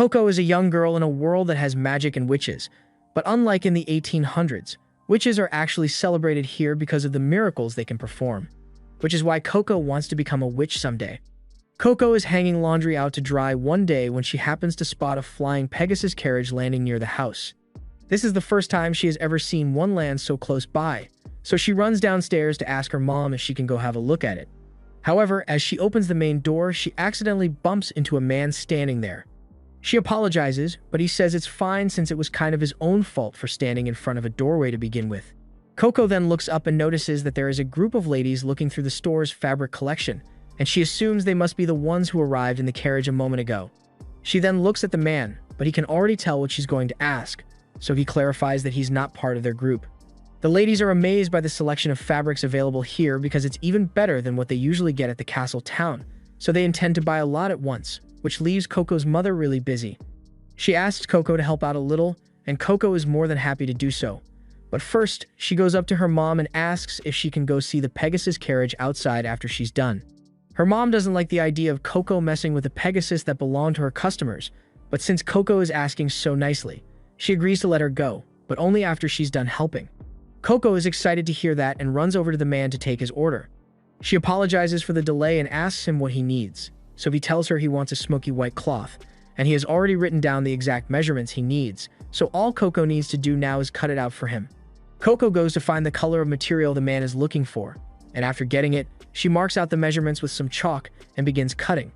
Coco is a young girl in a world that has magic and witches, but unlike in the 1800s, witches are actually celebrated here because of the miracles they can perform, which is why Coco wants to become a witch someday. Coco is hanging laundry out to dry one day when she happens to spot a flying Pegasus carriage landing near the house. This is the first time she has ever seen one land so close by, so she runs downstairs to ask her mom if she can go have a look at it. However, as she opens the main door, she accidentally bumps into a man standing there. She apologizes, but he says it's fine since it was kind of his own fault for standing in front of a doorway to begin with. Coco then looks up and notices that there is a group of ladies looking through the store's fabric collection, and she assumes they must be the ones who arrived in the carriage a moment ago. She then looks at the man, but he can already tell what she's going to ask, so he clarifies that he's not part of their group. The ladies are amazed by the selection of fabrics available here because it's even better than what they usually get at the castle town, so they intend to buy a lot at once, which leaves Coco's mother really busy. She asks Coco to help out a little, and Coco is more than happy to do so. But first, she goes up to her mom and asks if she can go see the Pegasus carriage outside after she's done. Her mom doesn't like the idea of Coco messing with the Pegasus that belonged to her customers, but since Coco is asking so nicely, she agrees to let her go, but only after she's done helping. Coco is excited to hear that and runs over to the man to take his order. She apologizes for the delay and asks him what he needs, so he tells her he wants a smoky white cloth, and he has already written down the exact measurements he needs, so all Coco needs to do now is cut it out for him. Coco goes to find the color of material the man is looking for, and after getting it, she marks out the measurements with some chalk and begins cutting.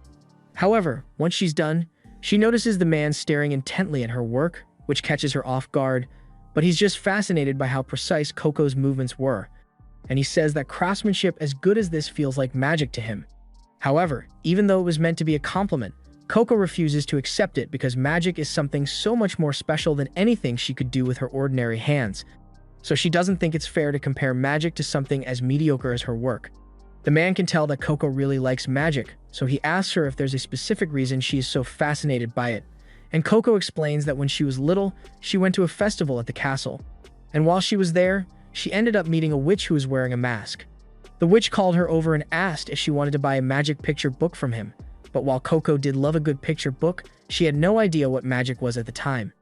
However, once she's done, she notices the man staring intently at her work, which catches her off guard, but he's just fascinated by how precise Coco's movements were, and he says that craftsmanship as good as this feels like magic to him. However, even though it was meant to be a compliment, Coco refuses to accept it because magic is something so much more special than anything she could do with her ordinary hands, so she doesn't think it's fair to compare magic to something as mediocre as her work. The man can tell that Coco really likes magic, so he asks her if there's a specific reason she is so fascinated by it, and Coco explains that when she was little, she went to a festival at the castle, and while she was there, she ended up meeting a witch who was wearing a mask. The witch called her over and asked if she wanted to buy a magic picture book from him, but while Coco did love a good picture book, she had no idea what magic was at the time.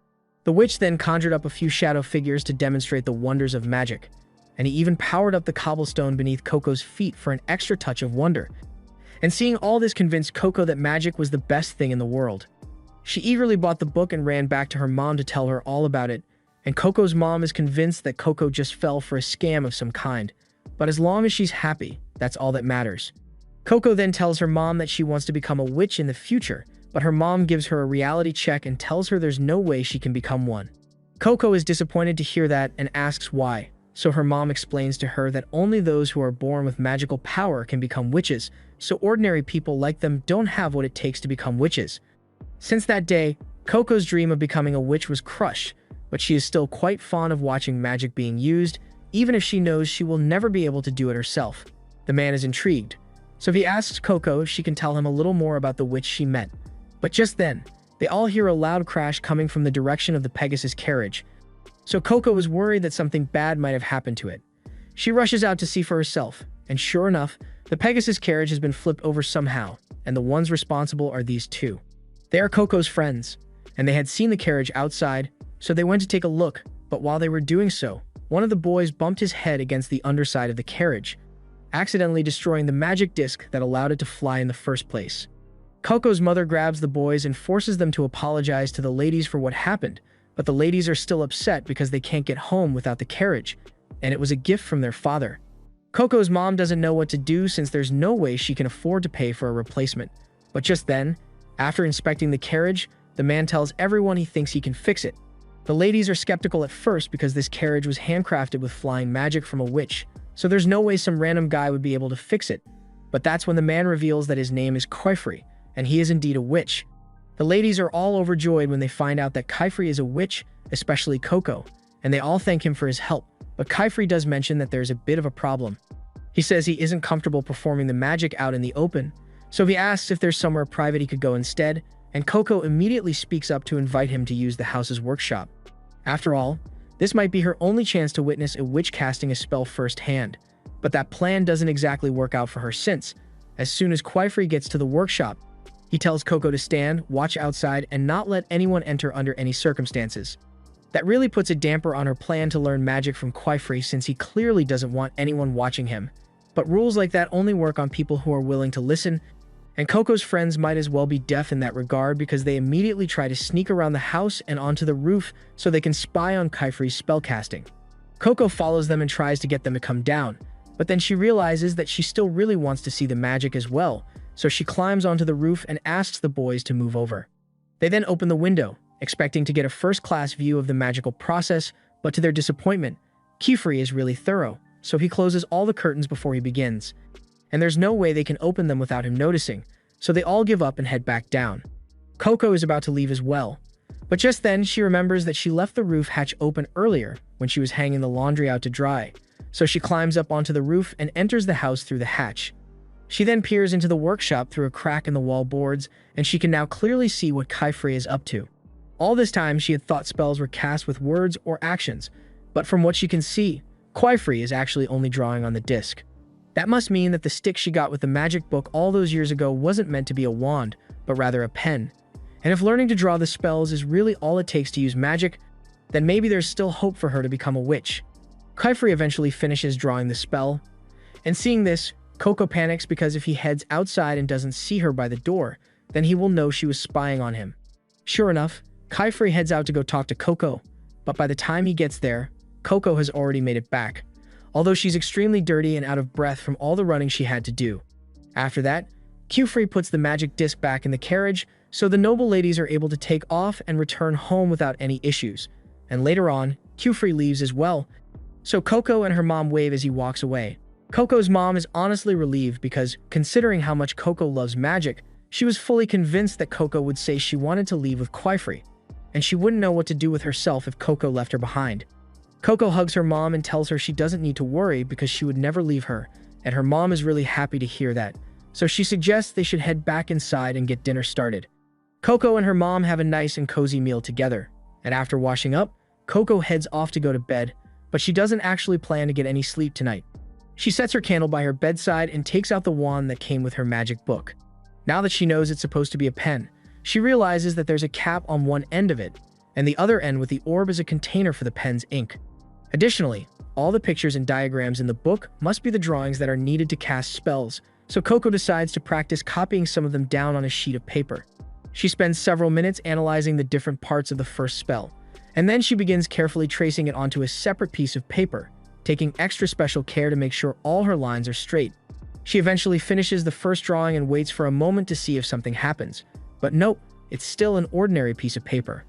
The witch then conjured up a few shadow figures to demonstrate the wonders of magic, and he even powered up the cobblestone beneath Coco's feet for an extra touch of wonder. And seeing all this convinced Coco that magic was the best thing in the world. She eagerly bought the book and ran back to her mom to tell her all about it, and Coco's mom is convinced that Coco just fell for a scam of some kind. But as long as she's happy, that's all that matters. Coco then tells her mom that she wants to become a witch in the future, but her mom gives her a reality check and tells her there's no way she can become one. Coco is disappointed to hear that and asks why, so her mom explains to her that only those who are born with magical power can become witches, so ordinary people like them don't have what it takes to become witches. Since that day, Coco's dream of becoming a witch was crushed, but she is still quite fond of watching magic being used, even if she knows she will never be able to do it herself. The man is intrigued, so he asks Coco if she can tell him a little more about the witch she met. But just then, they all hear a loud crash coming from the direction of the Pegasus carriage, so Coco is worried that something bad might have happened to it. She rushes out to see for herself, and sure enough, the Pegasus carriage has been flipped over somehow, and the ones responsible are these two. They are Coco's friends, and they had seen the carriage outside, so they went to take a look, but while they were doing so, one of the boys bumped his head against the underside of the carriage, accidentally destroying the magic disc that allowed it to fly in the first place. Coco's mother grabs the boys and forces them to apologize to the ladies for what happened, but the ladies are still upset because they can't get home without the carriage, and it was a gift from their father. Coco's mom doesn't know what to do since there's no way she can afford to pay for a replacement. But just then, after inspecting the carriage, the man tells everyone he thinks he can fix it. The ladies are skeptical at first because this carriage was handcrafted with flying magic from a witch, so there's no way some random guy would be able to fix it. But that's when the man reveals that his name is Kaifri, and he is indeed a witch. The ladies are all overjoyed when they find out that Kaifri is a witch, especially Coco, and they all thank him for his help. But Kaifri does mention that there's a bit of a problem. He says he isn't comfortable performing the magic out in the open, so he asks if there's somewhere private he could go instead, and Coco immediately speaks up to invite him to use the house's workshop. After all, this might be her only chance to witness a witch casting a spell firsthand, but that plan doesn't exactly work out for her since, as soon as Kaifri gets to the workshop, He tells Coco to stand, watch outside, and not let anyone enter under any circumstances. That really puts a damper on her plan to learn magic from Quaifree since he clearly doesn't want anyone watching him. But rules like that only work on people who are willing to listen, and Coco's friends might as well be deaf in that regard because they immediately try to sneak around the house and onto the roof so they can spy on Quaifree's spellcasting. Coco follows them and tries to get them to come down, but then she realizes that she still really wants to see the magic as well, so she climbs onto the roof and asks the boys to move over. They then open the window, expecting to get a first-class view of the magical process, but to their disappointment, Quaifree is really thorough, so he closes all the curtains before he begins. And there's no way they can open them without him noticing, so they all give up and head back down. Coco is about to leave as well, but just then she remembers that she left the roof hatch open earlier when she was hanging the laundry out to dry, so she climbs up onto the roof and enters the house through the hatch. She then peers into the workshop through a crack in the wall boards, and she can now clearly see what Quaifree is up to. All this time, she had thought spells were cast with words or actions, but from what she can see, Quaifree is actually only drawing on the disc. That must mean that the stick she got with the magic book all those years ago wasn't meant to be a wand, but rather a pen. And if learning to draw the spells is really all it takes to use magic, then maybe there's still hope for her to become a witch. Quaifree eventually finishes drawing the spell, and seeing this, Coco panics because if he heads outside and doesn't see her by the door, then he will know she was spying on him. Sure enough, Quaifree heads out to go talk to Coco, but by the time he gets there, Coco has already made it back, although she's extremely dirty and out of breath from all the running she had to do. After that, Quaifree puts the magic disc back in the carriage, so the noble ladies are able to take off and return home without any issues. And later on, Quaifree leaves as well, so Coco and her mom wave as he walks away. Coco's mom is honestly relieved because, considering how much Coco loves magic, she was fully convinced that Coco would say she wanted to leave with Quaifree, and she wouldn't know what to do with herself if Coco left her behind. Coco hugs her mom and tells her she doesn't need to worry because she would never leave her, and her mom is really happy to hear that, so she suggests they should head back inside and get dinner started. Coco and her mom have a nice and cozy meal together, and after washing up, Coco heads off to go to bed, but she doesn't actually plan to get any sleep tonight. She sets her candle by her bedside and takes out the wand that came with her magic book. Now that she knows it's supposed to be a pen, she realizes that there's a cap on one end of it, and the other end with the orb is a container for the pen's ink. Additionally, all the pictures and diagrams in the book must be the drawings that are needed to cast spells, so Coco decides to practice copying some of them down on a sheet of paper. She spends several minutes analyzing the different parts of the first spell, and then she begins carefully tracing it onto a separate piece of paper, taking extra special care to make sure all her lines are straight. She eventually finishes the first drawing and waits for a moment to see if something happens, but nope, it's still an ordinary piece of paper.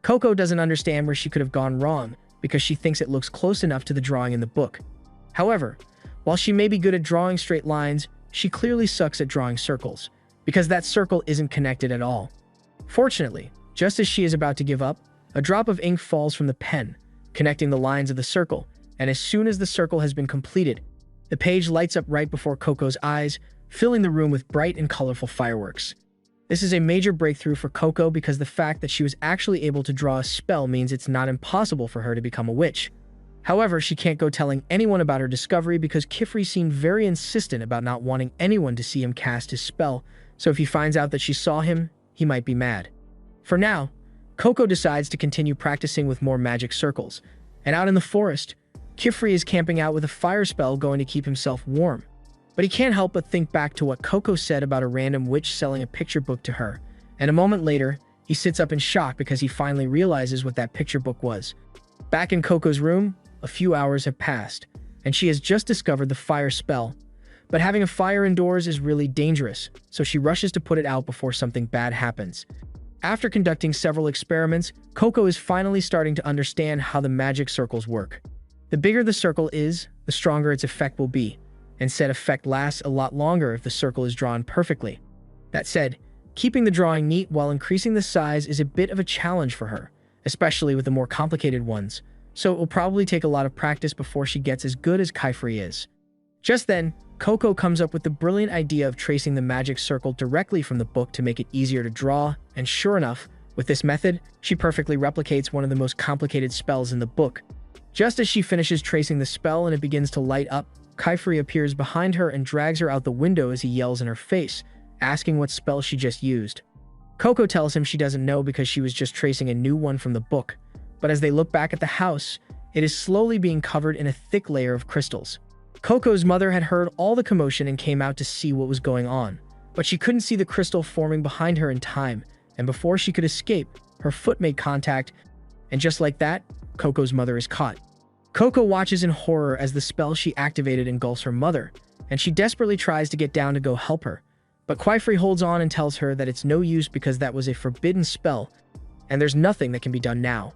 Coco doesn't understand where she could have gone wrong because she thinks it looks close enough to the drawing in the book. However, while she may be good at drawing straight lines, she clearly sucks at drawing circles, because that circle isn't connected at all. Fortunately, just as she is about to give up, a drop of ink falls from the pen, connecting the lines of the circle, and as soon as the circle has been completed, the page lights up right before Coco's eyes, filling the room with bright and colorful fireworks. This is a major breakthrough for Coco because the fact that she was actually able to draw a spell means it's not impossible for her to become a witch. However, she can't go telling anyone about her discovery because Quaifree seemed very insistent about not wanting anyone to see him cast his spell, so if he finds out that she saw him, he might be mad. For now, Coco decides to continue practicing with more magic circles, and out in the forest, Quaifree is camping out with a fire spell going to keep himself warm. But he can't help but think back to what Coco said about a random witch selling a picture book to her, and a moment later, he sits up in shock because he finally realizes what that picture book was. Back in Coco's room, a few hours have passed, and she has just discovered the fire spell. But having a fire indoors is really dangerous, so she rushes to put it out before something bad happens. After conducting several experiments, Coco is finally starting to understand how the magic circles work. The bigger the circle is, the stronger its effect will be, and said effect lasts a lot longer if the circle is drawn perfectly. That said, keeping the drawing neat while increasing the size is a bit of a challenge for her, especially with the more complicated ones, so it will probably take a lot of practice before she gets as good as Quaifree is. Just then, Coco comes up with the brilliant idea of tracing the magic circle directly from the book to make it easier to draw, and sure enough, with this method, she perfectly replicates one of the most complicated spells in the book. Just as she finishes tracing the spell and it begins to light up, Quaifree appears behind her and drags her out the window as he yells in her face, asking what spell she just used. Coco tells him she doesn't know because she was just tracing a new one from the book, but as they look back at the house, it is slowly being covered in a thick layer of crystals. Coco's mother had heard all the commotion and came out to see what was going on, but she couldn't see the crystal forming behind her in time, and before she could escape, her foot made contact, and just like that, Coco's mother is caught. Coco watches in horror as the spell she activated engulfs her mother, and she desperately tries to get down to go help her, but Quaifrey holds on and tells her that it's no use because that was a forbidden spell, and there's nothing that can be done now.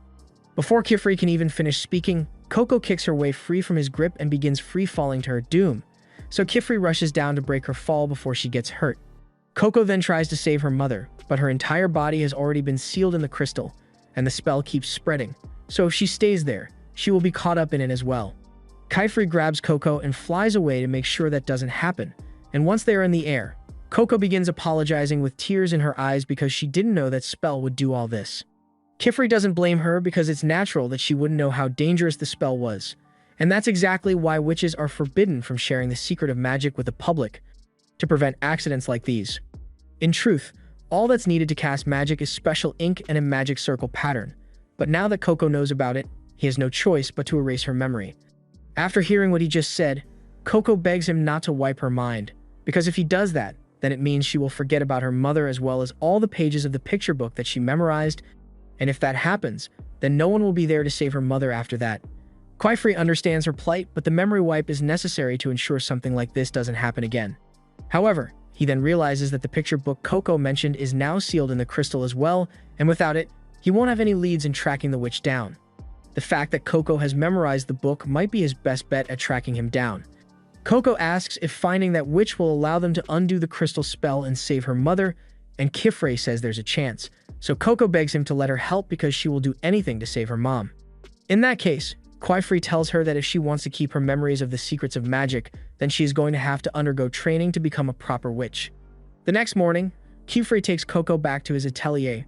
Before Kifrey can even finish speaking, Coco kicks her way free from his grip and begins free-falling to her doom, so Kifrey rushes down to break her fall before she gets hurt. Coco then tries to save her mother, but her entire body has already been sealed in the crystal, and the spell keeps spreading, so if she stays there, she will be caught up in it as well. Kifrey grabs Coco and flies away to make sure that doesn't happen, and once they are in the air, Coco begins apologizing with tears in her eyes because she didn't know that spell would do all this. Kifrey doesn't blame her because it's natural that she wouldn't know how dangerous the spell was, and that's exactly why witches are forbidden from sharing the secret of magic with the public, to prevent accidents like these. In truth, all that's needed to cast magic is special ink and a magic circle pattern, but now that Coco knows about it, he has no choice but to erase her memory. After hearing what he just said, Coco begs him not to wipe her mind, because if he does that, then it means she will forget about her mother as well as all the pages of the picture book that she memorized, and if that happens, then no one will be there to save her mother after that. Quaifrey understands her plight, but the memory wipe is necessary to ensure something like this doesn't happen again. However, he then realizes that the picture book Coco mentioned is now sealed in the crystal as well, and without it, he won't have any leads in tracking the witch down. The fact that Coco has memorized the book might be his best bet at tracking him down. Coco asks if finding that witch will allow them to undo the crystal spell and save her mother, and Kifrey says there's a chance, so Coco begs him to let her help because she will do anything to save her mom. In that case, Quaifrey tells her that if she wants to keep her memories of the secrets of magic, then she is going to have to undergo training to become a proper witch. The next morning, Kifrey takes Coco back to his atelier,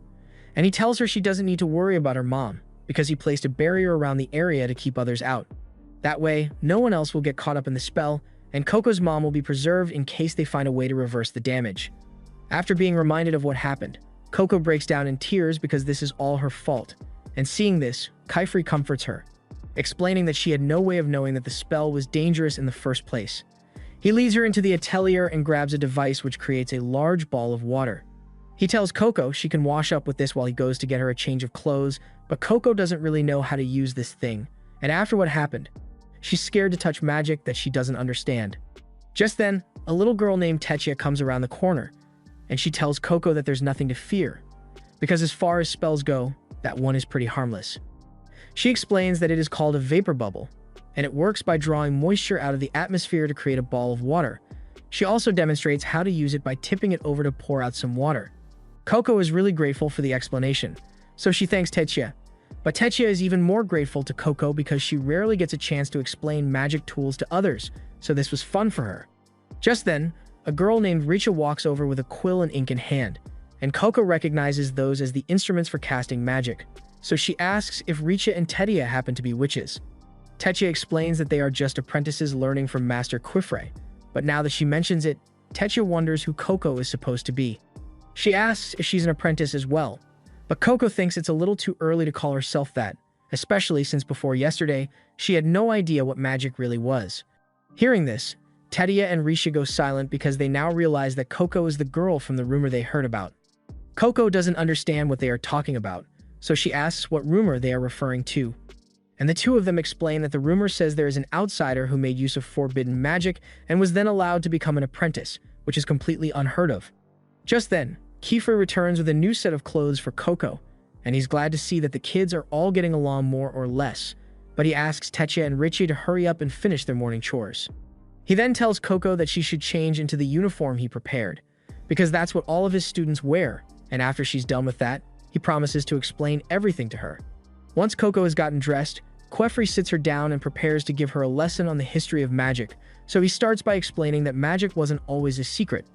and he tells her she doesn't need to worry about her mom, because he placed a barrier around the area to keep others out. That way, no one else will get caught up in the spell, and Coco's mom will be preserved in case they find a way to reverse the damage. After being reminded of what happened, Coco breaks down in tears because this is all her fault, and seeing this, Quaifrey comforts her, explaining that she had no way of knowing that the spell was dangerous in the first place. He leads her into the atelier and grabs a device which creates a large ball of water. He tells Coco she can wash up with this while he goes to get her a change of clothes, but Coco doesn't really know how to use this thing, and after what happened, she's scared to touch magic that she doesn't understand. Just then, a little girl named Techia comes around the corner, and she tells Coco that there's nothing to fear, because as far as spells go, that one is pretty harmless. She explains that it is called a vapor bubble, and it works by drawing moisture out of the atmosphere to create a ball of water. She also demonstrates how to use it by tipping it over to pour out some water. Coco is really grateful for the explanation, so she thanks Techia. But Techia is even more grateful to Coco because she rarely gets a chance to explain magic tools to others, so this was fun for her. Just then, a girl named Richa walks over with a quill and ink in hand, and Coco recognizes those as the instruments for casting magic, so she asks if Richa and Tetia happen to be witches. Techia explains that they are just apprentices learning from Master Quaifrey, but now that she mentions it, Techia wonders who Coco is supposed to be. She asks if she's an apprentice as well, but Coco thinks it's a little too early to call herself that, especially since before yesterday, she had no idea what magic really was. Hearing this, Tetia and Risha go silent because they now realize that Coco is the girl from the rumor they heard about. Coco doesn't understand what they are talking about, so she asks what rumor they are referring to. And the two of them explain that the rumor says there is an outsider who made use of forbidden magic and was then allowed to become an apprentice, which is completely unheard of. Just then, Kiefer returns with a new set of clothes for Coco, and he's glad to see that the kids are all getting along more or less, but he asks Techia and Richie to hurry up and finish their morning chores. He then tells Coco that she should change into the uniform he prepared, because that's what all of his students wear, and after she's done with that, he promises to explain everything to her. Once Coco has gotten dressed, Quaifrey sits her down and prepares to give her a lesson on the history of magic, so he starts by explaining that magic wasn't always a secret.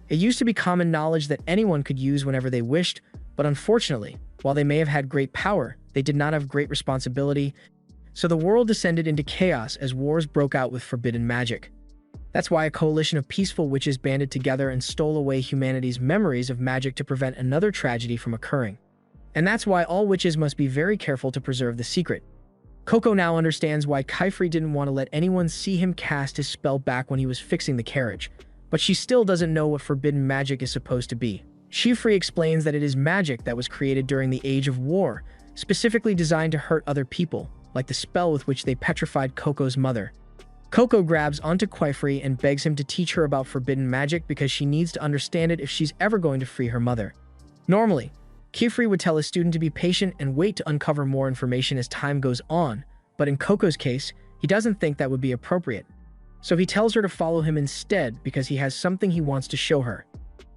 It used to be common knowledge that anyone could use whenever they wished, but unfortunately, while they may have had great power, they did not have great responsibility, so the world descended into chaos as wars broke out with forbidden magic. That's why a coalition of peaceful witches banded together and stole away humanity's memories of magic to prevent another tragedy from occurring. And that's why all witches must be very careful to preserve the secret. Coco now understands why Kaifri didn't want to let anyone see him cast his spell back when he was fixing the carriage, but she still doesn't know what forbidden magic is supposed to be. Schifri explains that it is magic that was created during the Age of War, specifically designed to hurt other people, like the spell with which they petrified Coco's mother. Coco grabs onto Kaifri and begs him to teach her about forbidden magic because she needs to understand it if she's ever going to free her mother. Normally, Kaifri would tell a student to be patient and wait to uncover more information as time goes on, but in Coco's case, he doesn't think that would be appropriate. So he tells her to follow him instead because he has something he wants to show her.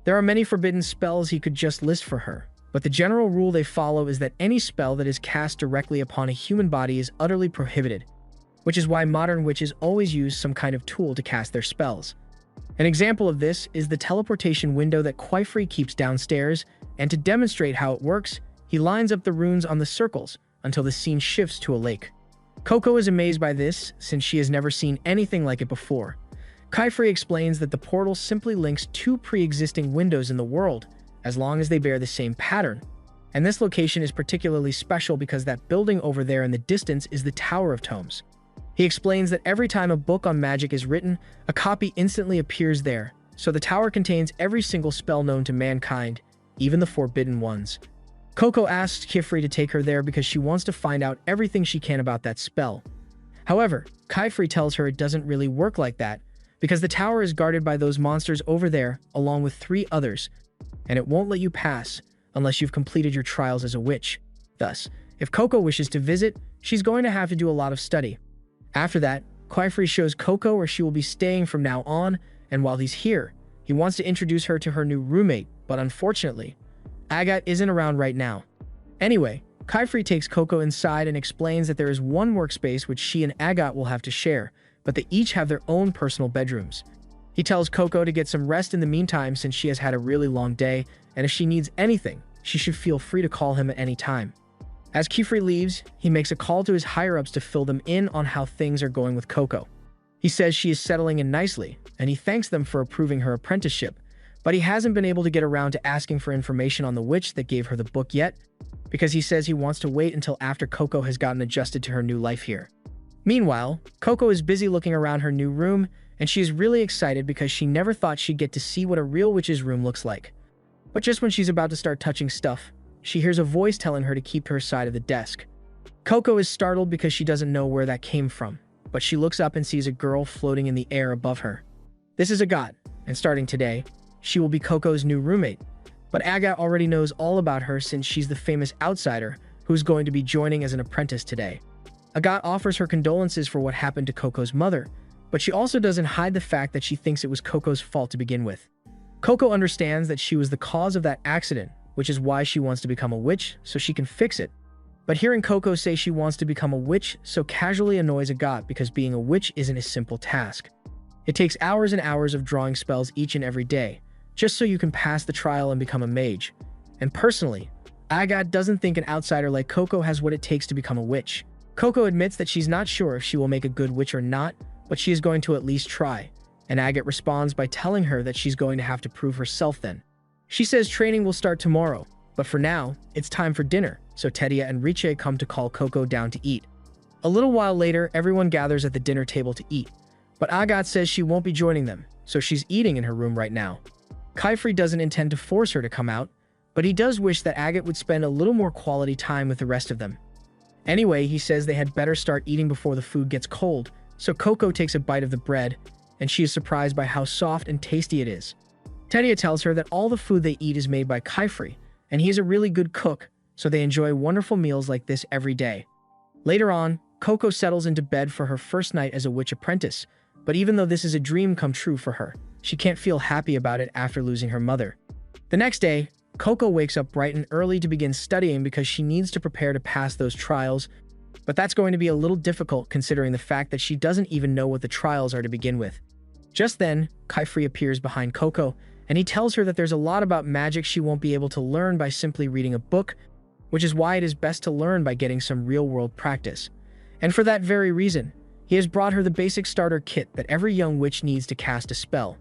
There are many forbidden spells he could just list for her, but the general rule they follow is that any spell that is cast directly upon a human body is utterly prohibited, which is why modern witches always use some kind of tool to cast their spells. An example of this is the teleportation window that Kaifri keeps downstairs, and to demonstrate how it works, he lines up the runes on the circles until the scene shifts to a lake. Coco is amazed by this since she has never seen anything like it before. Kaifri explains that the portal simply links two pre-existing windows in the world, as long as they bear the same pattern. And this location is particularly special because that building over there in the distance is the Tower of Tomes. He explains that every time a book on magic is written, a copy instantly appears there, so the tower contains every single spell known to mankind, even the forbidden ones. Coco asks Kaifri to take her there because she wants to find out everything she can about that spell. However, Kaifri tells her it doesn't really work like that, because the tower is guarded by those monsters over there, along with 3 others, and it won't let you pass unless you've completed your trials as a witch. Thus, if Coco wishes to visit, she's going to have to do a lot of study. After that, Kaifri shows Coco where she will be staying from now on, and while he's here, he wants to introduce her to her new roommate, but unfortunately, Agat isn't around right now. Anyway, Kaifri takes Coco inside and explains that there is one workspace which she and Agat will have to share, but they each have their own personal bedrooms. He tells Coco to get some rest in the meantime since she has had a really long day, and if she needs anything, she should feel free to call him at any time. As Kaifri leaves, he makes a call to his higher-ups to fill them in on how things are going with Coco. He says she is settling in nicely, and he thanks them for approving her apprenticeship, but he hasn't been able to get around to asking for information on the witch that gave her the book yet, because he says he wants to wait until after Coco has gotten adjusted to her new life here. Meanwhile, Coco is busy looking around her new room, and she is really excited because she never thought she'd get to see what a real witch's room looks like. But just when she's about to start touching stuff, she hears a voice telling her to keep to her side of the desk. Coco is startled because she doesn't know where that came from, but she looks up and sees a girl floating in the air above her. This is Agat, and starting today, she will be Coco's new roommate. But Agat already knows all about her since she's the famous outsider who's going to be joining as an apprentice today. Agat offers her condolences for what happened to Coco's mother, but she also doesn't hide the fact that she thinks it was Coco's fault to begin with. Coco understands that she was the cause of that accident, which is why she wants to become a witch so she can fix it. But hearing Coco say she wants to become a witch so casually annoys Agat because being a witch isn't a simple task. It takes hours and hours of drawing spells each and every day, just so you can pass the trial and become a mage. And personally, Agat doesn't think an outsider like Coco has what it takes to become a witch. Coco admits that she's not sure if she will make a good witch or not, but she is going to at least try, and Agat responds by telling her that she's going to have to prove herself then. She says training will start tomorrow, but for now, it's time for dinner, so Tedia and Riche come to call Coco down to eat. A little while later, everyone gathers at the dinner table to eat, but Agat says she won't be joining them, so she's eating in her room right now. Kaifri doesn't intend to force her to come out, but he does wish that Agat would spend a little more quality time with the rest of them. Anyway, he says they had better start eating before the food gets cold, so Coco takes a bite of the bread, and she is surprised by how soft and tasty it is. Tedia tells her that all the food they eat is made by Kaifri, and he is a really good cook, so they enjoy wonderful meals like this every day. Later on, Coco settles into bed for her first night as a witch apprentice, but even though this is a dream come true for her, she can't feel happy about it after losing her mother. The next day, Coco wakes up bright and early to begin studying because she needs to prepare to pass those trials, but that's going to be a little difficult considering the fact that she doesn't even know what the trials are to begin with. Just then, Kaifri appears behind Coco, and he tells her that there's a lot about magic she won't be able to learn by simply reading a book, which is why it is best to learn by getting some real-world practice. And for that very reason, He has brought her the basic starter kit that every young witch needs to cast a spell.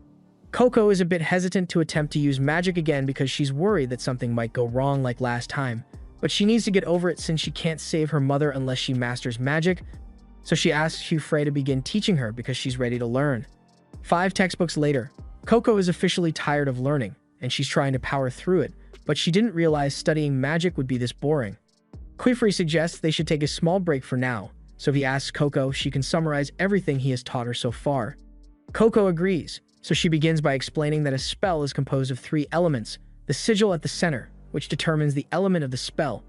Coco is a bit hesitant to attempt to use magic again because she's worried that something might go wrong like last time, but she needs to get over it since she can't save her mother unless she masters magic, so she asks Hugh Frey to begin teaching her because she's ready to learn. 5 textbooks later, Coco is officially tired of learning, and she's trying to power through it, but she didn't realize studying magic would be this boring. Quifrey suggests they should take a small break for now, so he asks Coco if she can summarize everything he has taught her so far. Coco agrees, so she begins by explaining that a spell is composed of 3 elements: the sigil at the center, which determines the element of the spell,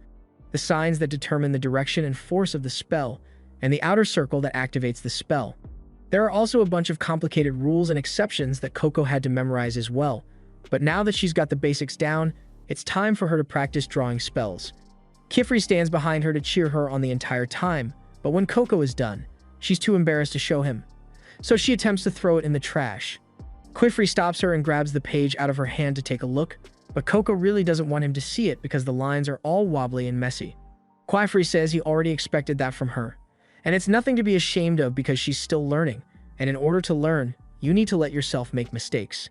the signs that determine the direction and force of the spell, and the outer circle that activates the spell. There are also a bunch of complicated rules and exceptions that Coco had to memorize as well, but now that she's got the basics down, it's time for her to practice drawing spells. Quifrey stands behind her to cheer her on the entire time, but when Coco is done, she's too embarrassed to show him, so she attempts to throw it in the trash. Quifrey stops her and grabs the page out of her hand to take a look, but Coco really doesn't want him to see it because the lines are all wobbly and messy. Quifrey says he already expected that from her, and it's nothing to be ashamed of because she's still learning, and in order to learn, you need to let yourself make mistakes.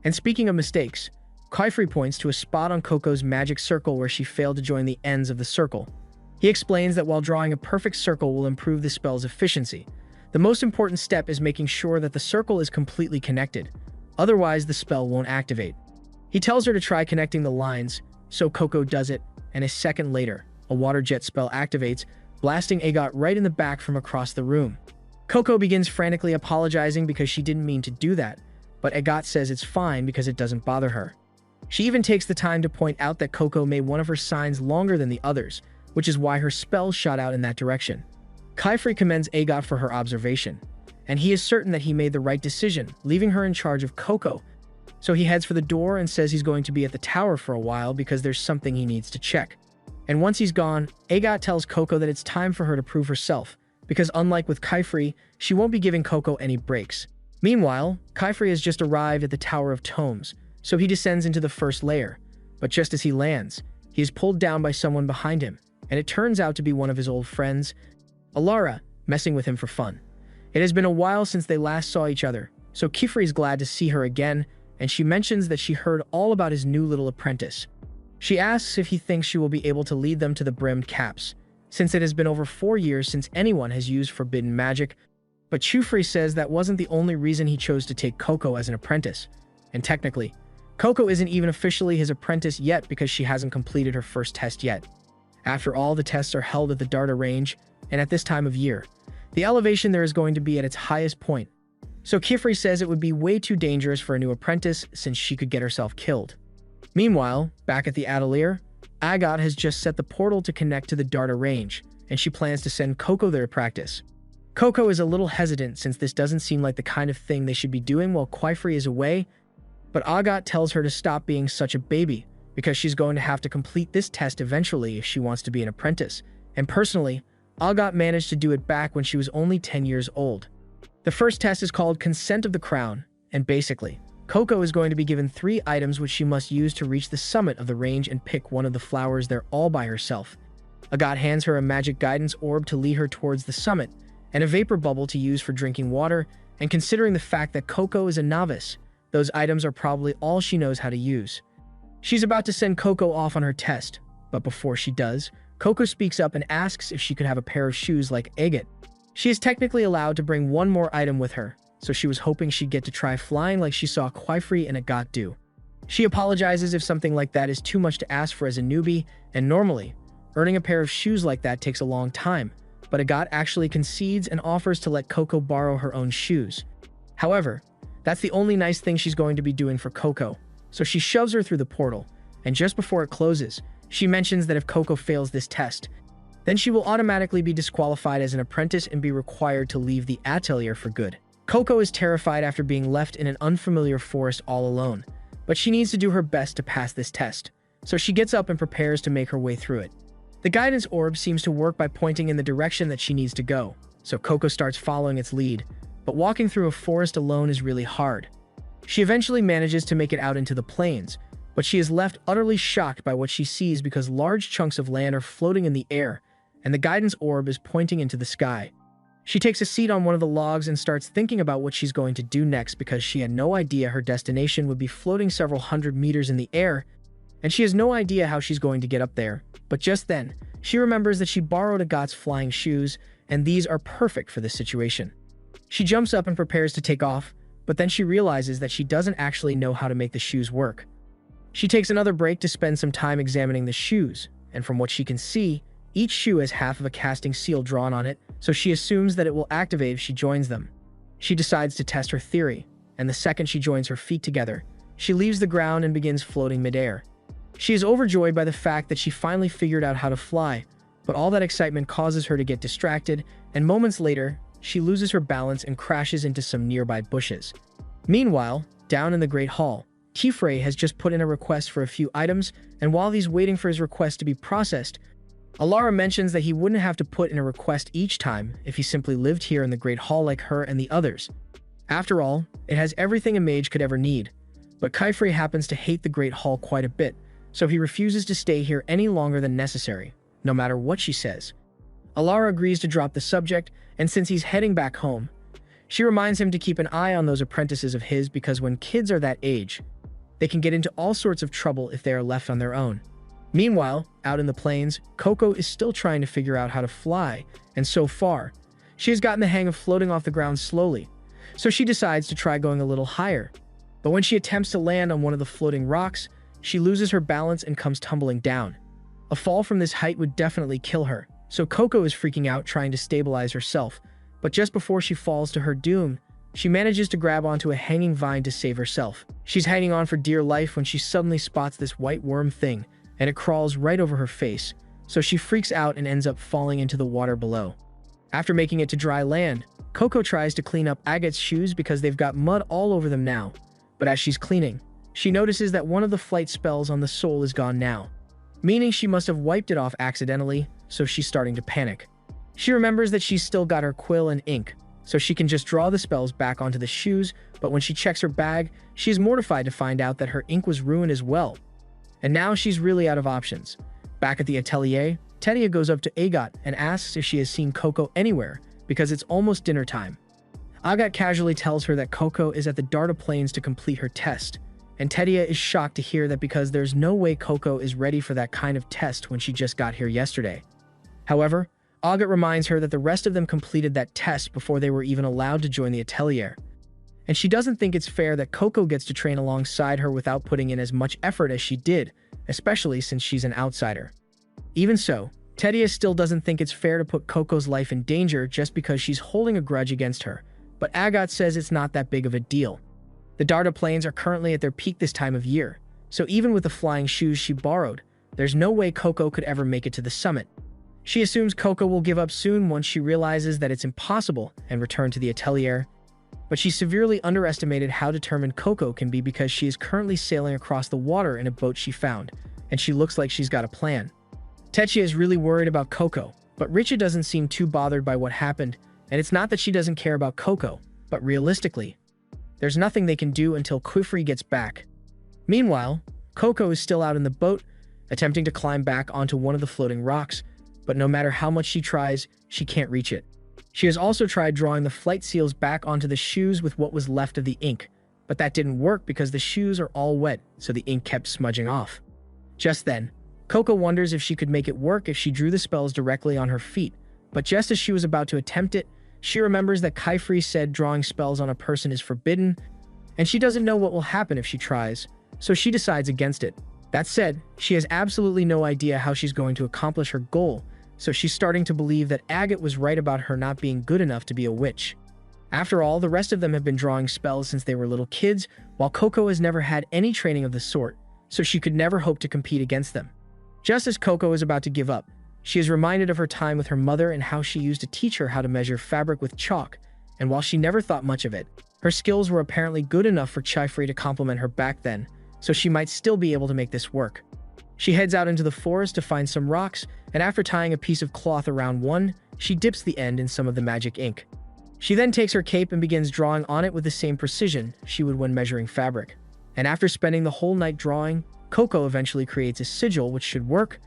And speaking of mistakes, Quifrey points to a spot on Coco's magic circle where she failed to join the ends of the circle. He explains that while drawing a perfect circle will improve the spell's efficiency, the most important step is making sure that the circle is completely connected, otherwise the spell won't activate. He tells her to try connecting the lines, so Coco does it, and a second later, a water jet spell activates, blasting Agot right in the back from across the room. Coco begins frantically apologizing because she didn't mean to do that, but Agot says it's fine because it doesn't bother her. She even takes the time to point out that Coco made one of her signs longer than the others, which is why her spell shot out in that direction. Quifrey commends Agot for her observation, and he is certain that he made the right decision, leaving her in charge of Coco. So he heads for the door and says he's going to be at the tower for a while because there's something he needs to check. And once he's gone, Agot tells Coco that it's time for her to prove herself, because unlike with Quifrey, she won't be giving Coco any breaks. Meanwhile, Quifrey has just arrived at the Tower of Tomes, so he descends into the first layer. But just as he lands, he is pulled down by someone behind him, and it turns out to be one of his old friends, Alara, messing with him for fun. It has been a while since they last saw each other, so Quifrey is glad to see her again, and she mentions that she heard all about his new little apprentice. She asks if he thinks she will be able to lead them to the brimmed caps, since it has been over 4 years since anyone has used forbidden magic, but Quifrey says that wasn't the only reason he chose to take Coco as an apprentice, and technically, Coco isn't even officially his apprentice yet because she hasn't completed her first test yet. After all, the tests are held at the Darda Range, and at this time of year, the elevation there is going to be at its highest point. So Quifrey says it would be way too dangerous for a new apprentice since she could get herself killed. Meanwhile, back at the Atelier, Agot has just set the portal to connect to the Darda Range, and she plans to send Coco there to practice. Coco is a little hesitant since this doesn't seem like the kind of thing they should be doing while Quifrey is away, but Agot tells her to stop being such a baby because she's going to have to complete this test eventually if she wants to be an apprentice, and personally, Agot managed to do it back when she was only 10 years old. The first test is called Consent of the Crown, and basically, Coco is going to be given 3 items which she must use to reach the summit of the range and pick one of the flowers there all by herself. Agot hands her a magic guidance orb to lead her towards the summit, and a vapor bubble to use for drinking water, and considering the fact that Coco is a novice, those items are probably all she knows how to use. She's about to send Coco off on her test, but before she does, Coco speaks up and asks if she could have a pair of shoes like Agot. She is technically allowed to bring one more item with her, so she was hoping she'd get to try flying like she saw Quifrey and Agot do. She apologizes if something like that is too much to ask for as a newbie, and normally, earning a pair of shoes like that takes a long time, but Agot actually concedes and offers to let Coco borrow her own shoes. However, that's the only nice thing she's going to be doing for Coco, so she shoves her through the portal, and just before it closes, she mentions that if Coco fails this test, then she will automatically be disqualified as an apprentice and be required to leave the atelier for good. Coco is terrified after being left in an unfamiliar forest all alone, but she needs to do her best to pass this test, so she gets up and prepares to make her way through it. The guidance orb seems to work by pointing in the direction that she needs to go, so Coco starts following its lead, but walking through a forest alone is really hard. She eventually manages to make it out into the plains, but she is left utterly shocked by what she sees because large chunks of land are floating in the air, and the guidance orb is pointing into the sky. She takes a seat on one of the logs and starts thinking about what she's going to do next because she had no idea her destination would be floating several hundred meters in the air, and she has no idea how she's going to get up there. But just then, she remembers that she borrowed Agat's flying shoes, and these are perfect for this situation. She jumps up and prepares to take off, but then she realizes that she doesn't actually know how to make the shoes work. She takes another break to spend some time examining the shoes, and from what she can see, each shoe has half of a casting seal drawn on it, so she assumes that it will activate if she joins them. She decides to test her theory, and the second she joins her feet together, she leaves the ground and begins floating midair. She is overjoyed by the fact that she finally figured out how to fly, but all that excitement causes her to get distracted, and moments later, she loses her balance and crashes into some nearby bushes. Meanwhile, down in the Great Hall, Kefre has just put in a request for a few items, and while he's waiting for his request to be processed, Alara mentions that he wouldn't have to put in a request each time if he simply lived here in the Great Hall like her and the others. After all, it has everything a mage could ever need, but Kefre happens to hate the Great Hall quite a bit, so he refuses to stay here any longer than necessary, no matter what she says. Alara agrees to drop the subject, and since he's heading back home, she reminds him to keep an eye on those apprentices of his because when kids are that age, they can get into all sorts of trouble if they are left on their own. Meanwhile, out in the plains, Coco is still trying to figure out how to fly, and so far, she has gotten the hang of floating off the ground slowly, so she decides to try going a little higher. But when she attempts to land on one of the floating rocks, she loses her balance and comes tumbling down. A fall from this height would definitely kill her, so Coco is freaking out trying to stabilize herself, but just before she falls to her doom, she manages to grab onto a hanging vine to save herself. She's hanging on for dear life when she suddenly spots this white worm thing, and it crawls right over her face, so she freaks out and ends up falling into the water below. After making it to dry land, Coco tries to clean up Agat's shoes because they've got mud all over them now, but as she's cleaning, she notices that one of the flight spells on the sole is gone now, meaning she must have wiped it off accidentally, so she's starting to panic. She remembers that she's still got her quill and ink, so she can just draw the spells back onto the shoes, but when she checks her bag, she is mortified to find out that her ink was ruined as well. And now she's really out of options. Back at the atelier, Tedia goes up to Agat and asks if she has seen Coco anywhere, because it's almost dinner time. Agat casually tells her that Coco is at the Darda Plains to complete her test, and Tedia is shocked to hear that because there's no way Coco is ready for that kind of test when she just got here yesterday. However, Agat reminds her that the rest of them completed that test before they were even allowed to join the atelier, and she doesn't think it's fair that Coco gets to train alongside her without putting in as much effort as she did, especially since she's an outsider. Even so, Tedia still doesn't think it's fair to put Coco's life in danger just because she's holding a grudge against her, but Agat says it's not that big of a deal. The Darda Plains are currently at their peak this time of year, so even with the flying shoes she borrowed, there's no way Coco could ever make it to the summit. She assumes Coco will give up soon once she realizes that it's impossible and return to the atelier, but she severely underestimated how determined Coco can be because she is currently sailing across the water in a boat she found, and she looks like she's got a plan. Tetia is really worried about Coco, but Richa doesn't seem too bothered by what happened, and it's not that she doesn't care about Coco, but realistically, there's nothing they can do until Kefre gets back. Meanwhile, Coco is still out in the boat, attempting to climb back onto one of the floating rocks, but no matter how much she tries, she can't reach it. She has also tried drawing the flight seals back onto the shoes with what was left of the ink, but that didn't work because the shoes are all wet, so the ink kept smudging off. Just then, Coco wonders if she could make it work if she drew the spells directly on her feet, but just as she was about to attempt it, she remembers that Kefre said drawing spells on a person is forbidden, and she doesn't know what will happen if she tries, so she decides against it. That said, she has absolutely no idea how she's going to accomplish her goal, so she's starting to believe that Agat was right about her not being good enough to be a witch. After all, the rest of them have been drawing spells since they were little kids, while Coco has never had any training of the sort, so she could never hope to compete against them. Just as Coco is about to give up, she is reminded of her time with her mother and how she used to teach her how to measure fabric with chalk, and while she never thought much of it, her skills were apparently good enough for Kefre to compliment her back then, so she might still be able to make this work. She heads out into the forest to find some rocks, and after tying a piece of cloth around one, she dips the end in some of the magic ink. She then takes her cape and begins drawing on it with the same precision she would when measuring fabric. And after spending the whole night drawing, Coco eventually creates a sigil which should work,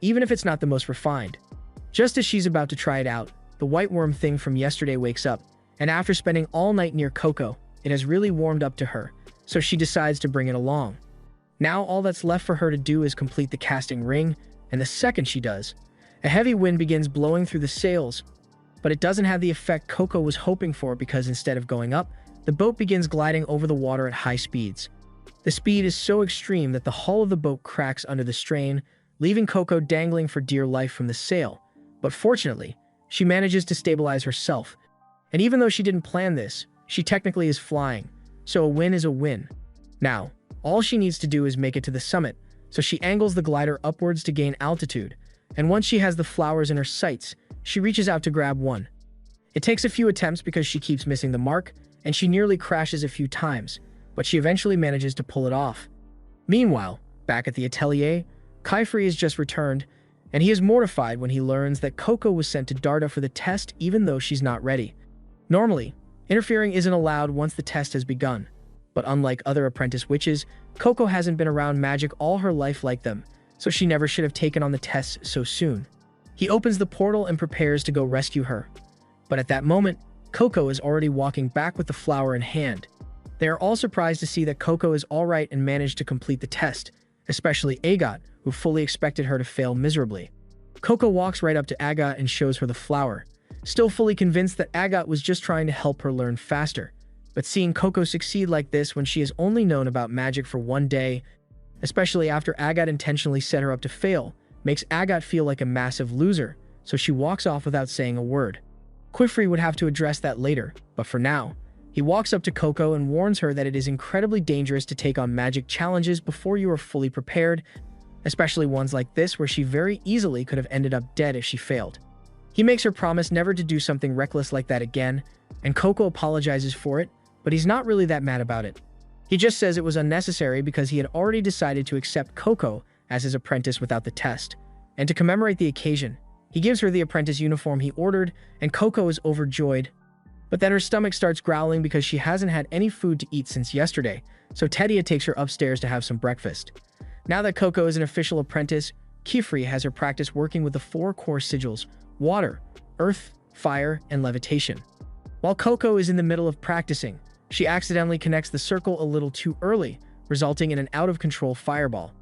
even if it's not the most refined. Just as she's about to try it out, the white worm thing from yesterday wakes up, and after spending all night near Coco, it has really warmed up to her, so she decides to bring it along. Now all that's left for her to do is complete the casting ring, and the second she does, a heavy wind begins blowing through the sails, but it doesn't have the effect Coco was hoping for because instead of going up, the boat begins gliding over the water at high speeds. The speed is so extreme that the hull of the boat cracks under the strain, leaving Coco dangling for dear life from the sail. But fortunately, she manages to stabilize herself. And even though she didn't plan this, she technically is flying, so a win is a win. Now, all she needs to do is make it to the summit, so she angles the glider upwards to gain altitude, and once she has the flowers in her sights, she reaches out to grab one. It takes a few attempts because she keeps missing the mark, and she nearly crashes a few times, but she eventually manages to pull it off. Meanwhile, back at the atelier, Kaifree has just returned, and he is mortified when he learns that Coco was sent to Darda for the test even though she's not ready. Normally, interfering isn't allowed once the test has begun, but unlike other apprentice witches, Coco hasn't been around magic all her life like them, so she never should have taken on the tests so soon. He opens the portal and prepares to go rescue her, but at that moment, Coco is already walking back with the flower in hand. They are all surprised to see that Coco is alright and managed to complete the test, especially Agat, who fully expected her to fail miserably. Coco walks right up to Agat and shows her the flower, still fully convinced that Agat was just trying to help her learn faster. But seeing Coco succeed like this when she has only known about magic for one day, especially after Agat intentionally set her up to fail, makes Agat feel like a massive loser, so she walks off without saying a word. Kaifree would have to address that later, but for now, he walks up to Coco and warns her that it is incredibly dangerous to take on magic challenges before you are fully prepared, especially ones like this where she very easily could have ended up dead if she failed. He makes her promise never to do something reckless like that again, and Coco apologizes for it, but he's not really that mad about it. He just says it was unnecessary because he had already decided to accept Coco as his apprentice without the test, and to commemorate the occasion, he gives her the apprentice uniform he ordered, and Coco is overjoyed. But then her stomach starts growling because she hasn't had any food to eat since yesterday, so Tedia takes her upstairs to have some breakfast. Now that Coco is an official apprentice, Kaifree has her practice working with the 4 core sigils: water, earth, fire, and levitation. While Coco is in the middle of practicing, she accidentally connects the circle a little too early, resulting in an out-of-control fireball.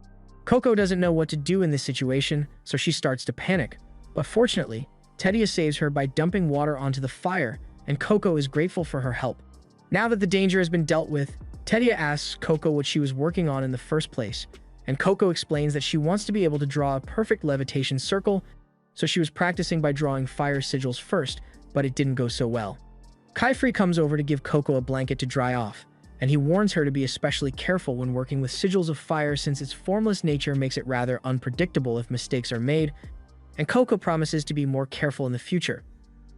Coco doesn't know what to do in this situation, so she starts to panic. But fortunately, Tedia saves her by dumping water onto the fire, and Coco is grateful for her help. Now that the danger has been dealt with, Tedia asks Coco what she was working on in the first place, and Coco explains that she wants to be able to draw a perfect levitation circle, so she was practicing by drawing fire sigils first, but it didn't go so well. Kaifree comes over to give Coco a blanket to dry off, and he warns her to be especially careful when working with sigils of fire since its formless nature makes it rather unpredictable if mistakes are made, and Coco promises to be more careful in the future.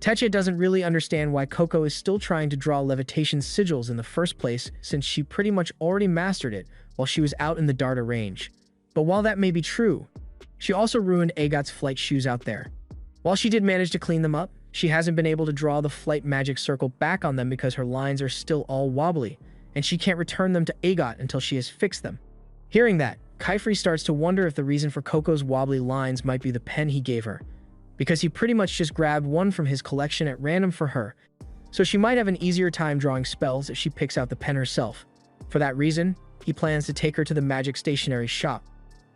Tetia doesn't really understand why Coco is still trying to draw levitation sigils in the first place since she pretty much already mastered it while she was out in the Darda range. But while that may be true, she also ruined Agat's flight shoes out there. While she did manage to clean them up, she hasn't been able to draw the flight magic circle back on them because her lines are still all wobbly, and she can't return them to Agat until she has fixed them. Hearing that, Kaifree starts to wonder if the reason for Coco's wobbly lines might be the pen he gave her, because he pretty much just grabbed one from his collection at random for her, so she might have an easier time drawing spells if she picks out the pen herself. For that reason, he plans to take her to the magic stationery shop.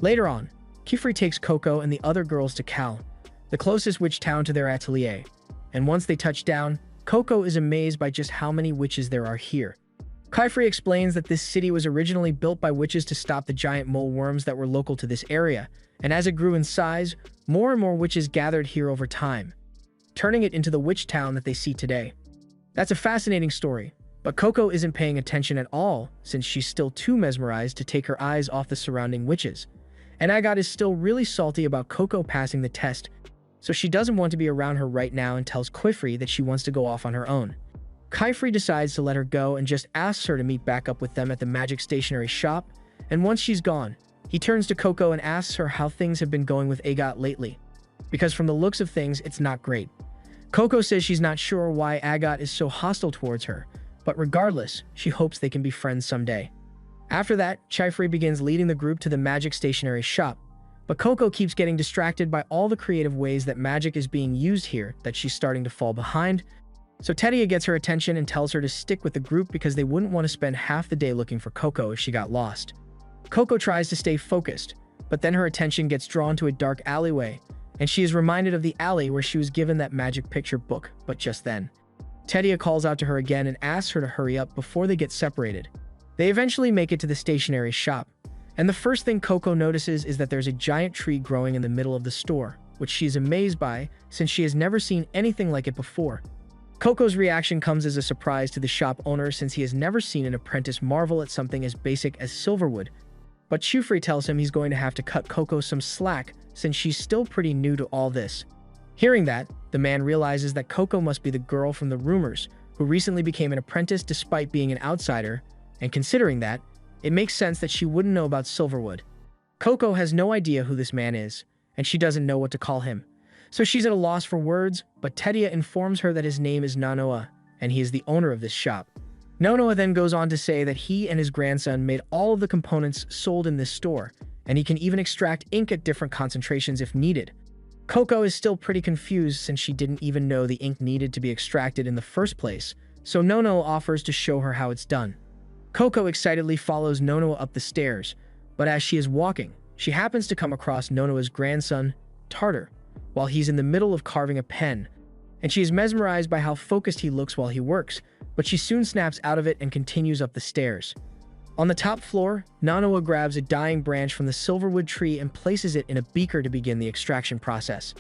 Later on, Kaifree takes Coco and the other girls to Cal, the closest witch town to their atelier, and once they touch down, Coco is amazed by just how many witches there are here. Kaifree explains that this city was originally built by witches to stop the giant mole worms that were local to this area, and as it grew in size, more and more witches gathered here over time, turning it into the witch town that they see today. That's a fascinating story, but Coco isn't paying attention at all since she's still too mesmerized to take her eyes off the surrounding witches. And Agat is still really salty about Coco passing the test, so she doesn't want to be around her right now and tells Kaifree that she wants to go off on her own. Kaifree decides to let her go and just asks her to meet back up with them at the magic stationery shop, and once she's gone, he turns to Coco and asks her how things have been going with Agat lately, because from the looks of things, it's not great. Coco says she's not sure why Agat is so hostile towards her, but regardless, she hopes they can be friends someday. After that, Kaifree begins leading the group to the magic stationery shop, But Coco keeps getting distracted by all the creative ways that magic is being used here that she's starting to fall behind. So Tetia gets her attention and tells her to stick with the group because they wouldn't want to spend half the day looking for Coco if she got lost. Coco tries to stay focused, but then her attention gets drawn to a dark alleyway, and she is reminded of the alley where she was given that magic picture book, but just then. Tetia calls out to her again and asks her to hurry up before they get separated. They eventually make it to the stationery shop, and the first thing Coco notices is that there's a giant tree growing in the middle of the store, which she is amazed by since she has never seen anything like it before. Coco's reaction comes as a surprise to the shop owner since he has never seen an apprentice marvel at something as basic as silverwood. But Chufrey tells him he's going to have to cut Coco some slack since she's still pretty new to all this. Hearing that, the man realizes that Coco must be the girl from the rumors, who recently became an apprentice despite being an outsider, and considering that, it makes sense that she wouldn't know about silverwood. Coco has no idea who this man is, and she doesn't know what to call him. So she's at a loss for words, but Tetia informs her that his name is Nonoa, and he is the owner of this shop. Nonoa then goes on to say that he and his grandson made all of the components sold in this store, and he can even extract ink at different concentrations if needed. Coco is still pretty confused since she didn't even know the ink needed to be extracted in the first place, so Nonoa offers to show her how it's done. Coco excitedly follows Nonoa up the stairs, but as she is walking, she happens to come across Nonoa's grandson, Tartar, while he's in the middle of carving a pen, and she is mesmerized by how focused he looks while he works, but she soon snaps out of it and continues up the stairs. On the top floor, Nonoa grabs a dying branch from the silverwood tree and places it in a beaker to begin the extraction process.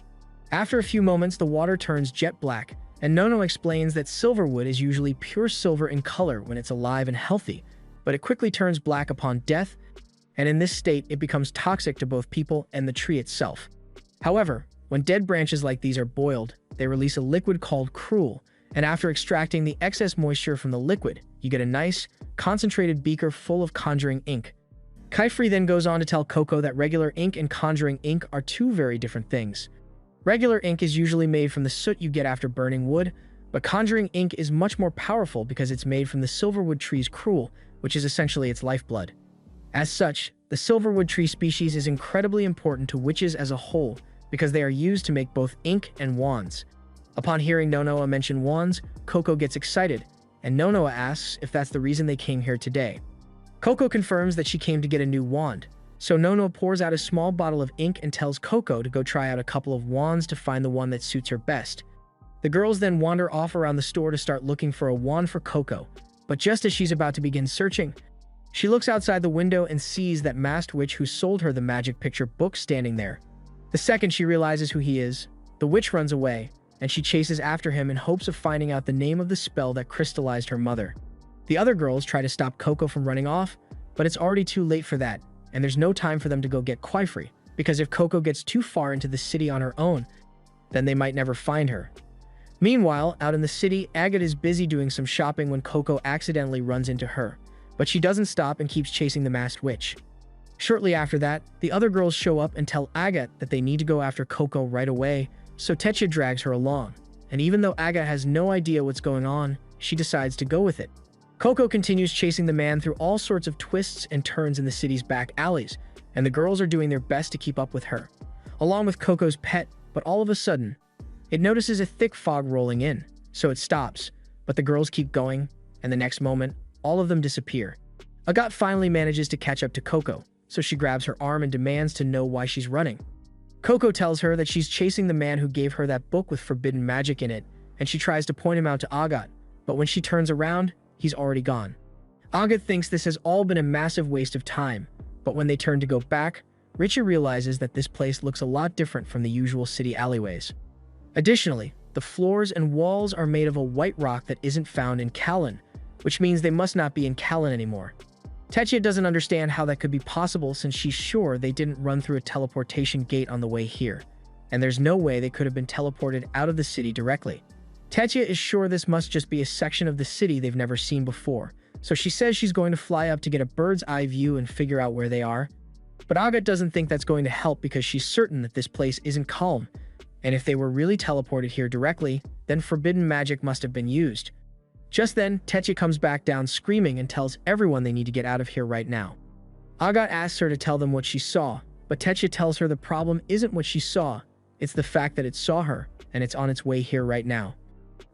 After a few moments, the water turns jet black, and Nonoa explains that silverwood is usually pure silver in color when it's alive and healthy, but it quickly turns black upon death, and in this state it becomes toxic to both people and the tree itself. However, when dead branches like these are boiled, they release a liquid called cruel, and after extracting the excess moisture from the liquid, you get a nice, concentrated beaker full of conjuring ink. Kaifrey then goes on to tell Coco that regular ink and conjuring ink are two very different things. Regular ink is usually made from the soot you get after burning wood, but conjuring ink is much more powerful because it's made from the silverwood tree's cruel, which is essentially its lifeblood. As such, the silverwood tree species is incredibly important to witches as a whole, because they are used to make both ink and wands. Upon hearing Nonoa mention wands, Coco gets excited, and Nonoa asks if that's the reason they came here today. Coco confirms that she came to get a new wand, so Nonoa pours out a small bottle of ink and tells Coco to go try out a couple of wands to find the one that suits her best. The girls then wander off around the store to start looking for a wand for Coco, but just as she's about to begin searching, she looks outside the window and sees that masked witch who sold her the magic picture book standing there. The second she realizes who he is, the witch runs away, and she chases after him in hopes of finding out the name of the spell that crystallized her mother. The other girls try to stop Coco from running off, but it's already too late for that, and there's no time for them to go get Kaifrey, because if Coco gets too far into the city on her own, then they might never find her. Meanwhile, out in the city, Agathe is busy doing some shopping when Coco accidentally runs into her, but she doesn't stop and keeps chasing the masked witch. Shortly after that, the other girls show up and tell Agathe that they need to go after Coco right away, so Tetia drags her along, and even though Agathe has no idea what's going on, she decides to go with it. Coco continues chasing the man through all sorts of twists and turns in the city's back alleys, and the girls are doing their best to keep up with her, along with Coco's pet, but all of a sudden, it notices a thick fog rolling in, so it stops, but the girls keep going, and the next moment, all of them disappear. Agathe finally manages to catch up to Coco, so she grabs her arm and demands to know why she's running. Coco tells her that she's chasing the man who gave her that book with forbidden magic in it, and she tries to point him out to Agathe, but when she turns around, he's already gone. Agathe thinks this has all been a massive waste of time, but when they turn to go back, Richie realizes that this place looks a lot different from the usual city alleyways. Additionally, the floors and walls are made of a white rock that isn't found in Kallen, which means they must not be in Kallen anymore. Tetia doesn't understand how that could be possible since she's sure they didn't run through a teleportation gate on the way here, and there's no way they could have been teleported out of the city directly. Tetia is sure this must just be a section of the city they've never seen before, so she says she's going to fly up to get a bird's eye view and figure out where they are. But Agathe doesn't think that's going to help because she's certain that this place isn't calm, and if they were really teleported here directly, then forbidden magic must have been used. Just then, Tetia comes back down screaming and tells everyone they need to get out of here right now. Agathe asks her to tell them what she saw, But Tetsuya tells her the problem isn't what she saw, it's the fact that it saw her, and it's on its way here right now.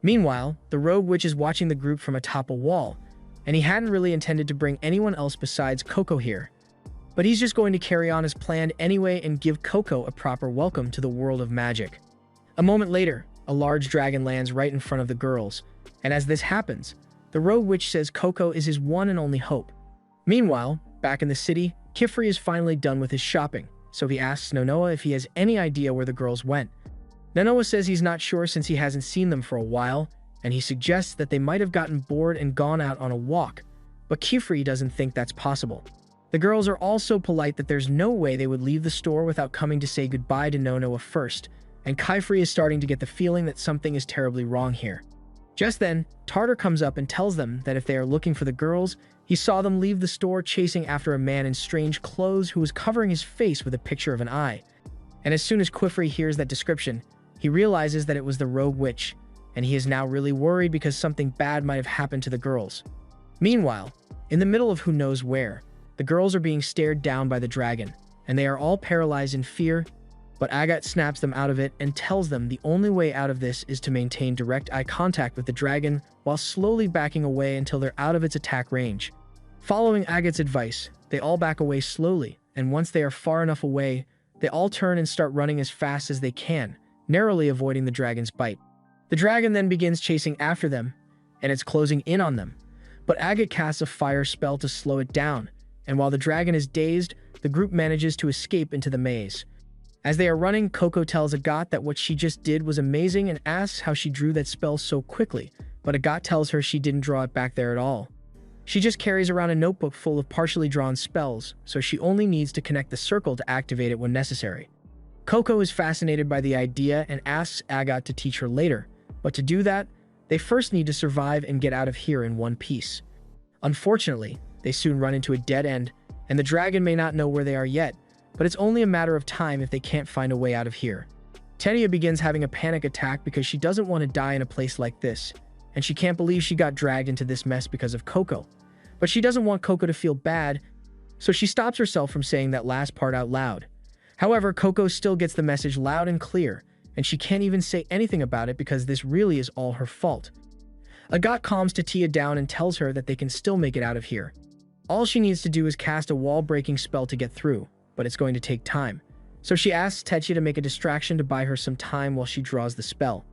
Meanwhile, the rogue witch is watching the group from atop a wall, and he hadn't really intended to bring anyone else besides Coco here. But he's just going to carry on as planned anyway and give Coco a proper welcome to the world of magic. A moment later, a large dragon lands right in front of the girls, and as this happens, the rogue witch says Coco is his one and only hope. Meanwhile, back in the city, Kifri is finally done with his shopping, so he asks Nonoa if he has any idea where the girls went. Nonoa says he's not sure since he hasn't seen them for a while, and he suggests that they might have gotten bored and gone out on a walk, but Kifri doesn't think that's possible. The girls are all so polite that there's no way they would leave the store without coming to say goodbye to Nonoa first, and Kifri is starting to get the feeling that something is terribly wrong here. Just then, Tartar comes up and tells them that if they are looking for the girls, he saw them leave the store chasing after a man in strange clothes who was covering his face with a picture of an eye. And as soon as Kifri hears that description, he realizes that it was the rogue witch, and he is now really worried because something bad might have happened to the girls. Meanwhile, in the middle of who knows where, the girls are being stared down by the dragon, and they are all paralyzed in fear, but Agat snaps them out of it and tells them the only way out of this is to maintain direct eye contact with the dragon while slowly backing away until they're out of its attack range. Following Agat's advice, they all back away slowly, and once they are far enough away, they all turn and start running as fast as they can, narrowly avoiding the dragon's bite. The dragon then begins chasing after them, and it's closing in on them, but Agat casts a fire spell to slow it down, and while the dragon is dazed, the group manages to escape into the maze. As they are running, Coco tells Agat that what she just did was amazing and asks how she drew that spell so quickly, but Agat tells her she didn't draw it back there at all. She just carries around a notebook full of partially drawn spells, so she only needs to connect the circle to activate it when necessary. Coco is fascinated by the idea and asks Agat to teach her later, but to do that, they first need to survive and get out of here in one piece. Unfortunately, they soon run into a dead end, and the dragon may not know where they are yet, but it's only a matter of time if they can't find a way out of here. Tetsuya begins having a panic attack because she doesn't want to die in a place like this, and she can't believe she got dragged into this mess because of Coco. But she doesn't want Coco to feel bad, so she stops herself from saying that last part out loud. However, Coco still gets the message loud and clear, and she can't even say anything about it because this really is all her fault. Agat calms Tetsuya down and tells her that they can still make it out of here. All she needs to do is cast a wall-breaking spell to get through, but it's going to take time. So she asks Tetsuya to make a distraction to buy her some time while she draws the spell.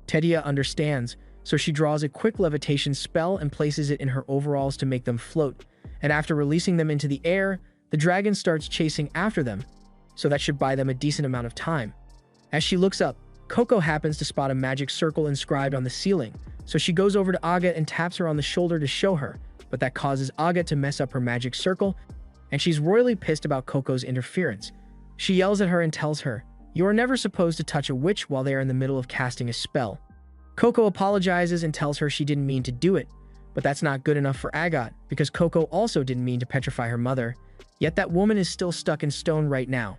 Tetsuya understands, so she draws a quick levitation spell and places it in her overalls to make them float, and after releasing them into the air, the dragon starts chasing after them, so that should buy them a decent amount of time. As she looks up, Coco happens to spot a magic circle inscribed on the ceiling, so she goes over to Agat and taps her on the shoulder to show her, but that causes Agat to mess up her magic circle, and she's royally pissed about Coco's interference. She yells at her and tells her, "You are never supposed to touch a witch while they are in the middle of casting a spell." Coco apologizes and tells her she didn't mean to do it, but that's not good enough for Agat, because Coco also didn't mean to petrify her mother, yet that woman is still stuck in stone right now.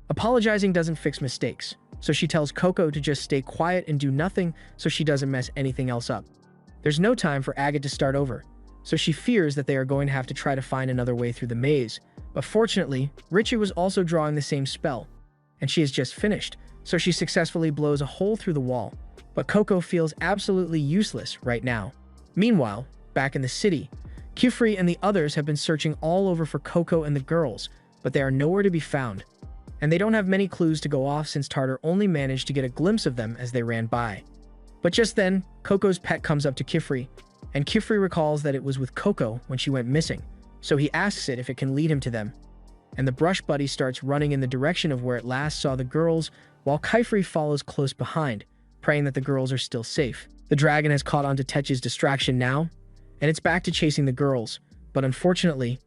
Apologizing doesn't fix mistakes, so she tells Coco to just stay quiet and do nothing so she doesn't mess anything else up. There's no time for Agat to start over, so she fears that they are going to have to try to find another way through the maze, but fortunately, Richie was also drawing the same spell, and she has just finished, so she successfully blows a hole through the wall, but Coco feels absolutely useless right now. Meanwhile, back in the city, Kifri and the others have been searching all over for Coco and the girls, but they are nowhere to be found, and they don't have many clues to go off since Tartar only managed to get a glimpse of them as they ran by. But just then, Coco's pet comes up to Kifri, and Kifri recalls that it was with Coco when she went missing, so he asks it if it can lead him to them. And the brush buddy starts running in the direction of where it last saw the girls, while Kifri follows close behind, praying that the girls are still safe. The dragon has caught on to Tetsuya's distraction now, and it's back to chasing the girls, but unfortunately,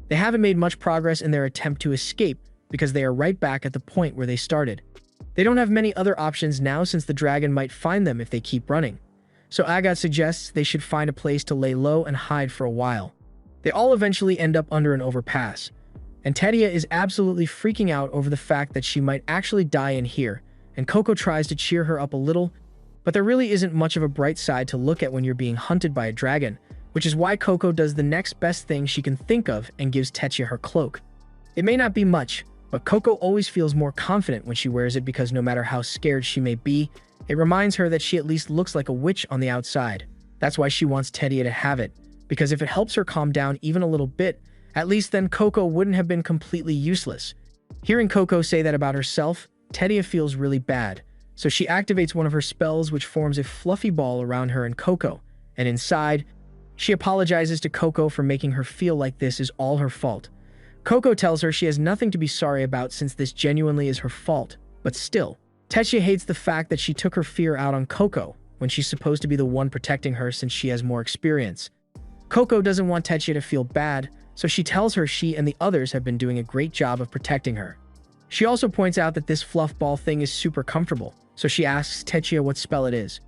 they haven't made much progress in their attempt to escape because they are right back at the point where they started. They don't have many other options now since the dragon might find them if they keep running. So Agat suggests they should find a place to lay low and hide for a while. They all eventually end up under an overpass, and Tetsuya is absolutely freaking out over the fact that she might actually die in here, and Coco tries to cheer her up a little, but there really isn't much of a bright side to look at when you're being hunted by a dragon, which is why Coco does the next best thing she can think of and gives Tetsuya her cloak. It may not be much, But Coco always feels more confident when she wears it because no matter how scared she may be, it reminds her that she at least looks like a witch on the outside. That's why she wants Tedia to have it, because if it helps her calm down even a little bit, at least then Coco wouldn't have been completely useless. Hearing Coco say that about herself, Tedia feels really bad, so she activates one of her spells which forms a fluffy ball around her and Coco, and inside, she apologizes to Coco for making her feel like this is all her fault. Coco tells her she has nothing to be sorry about since this genuinely is her fault, but still, Tedia hates the fact that she took her fear out on Coco when she's supposed to be the one protecting her since she has more experience. Coco doesn't want Tedia to feel bad, so she tells her she and the others have been doing a great job of protecting her. She also points out that this fluff ball thing is super comfortable, so she asks Tedia what spell it is.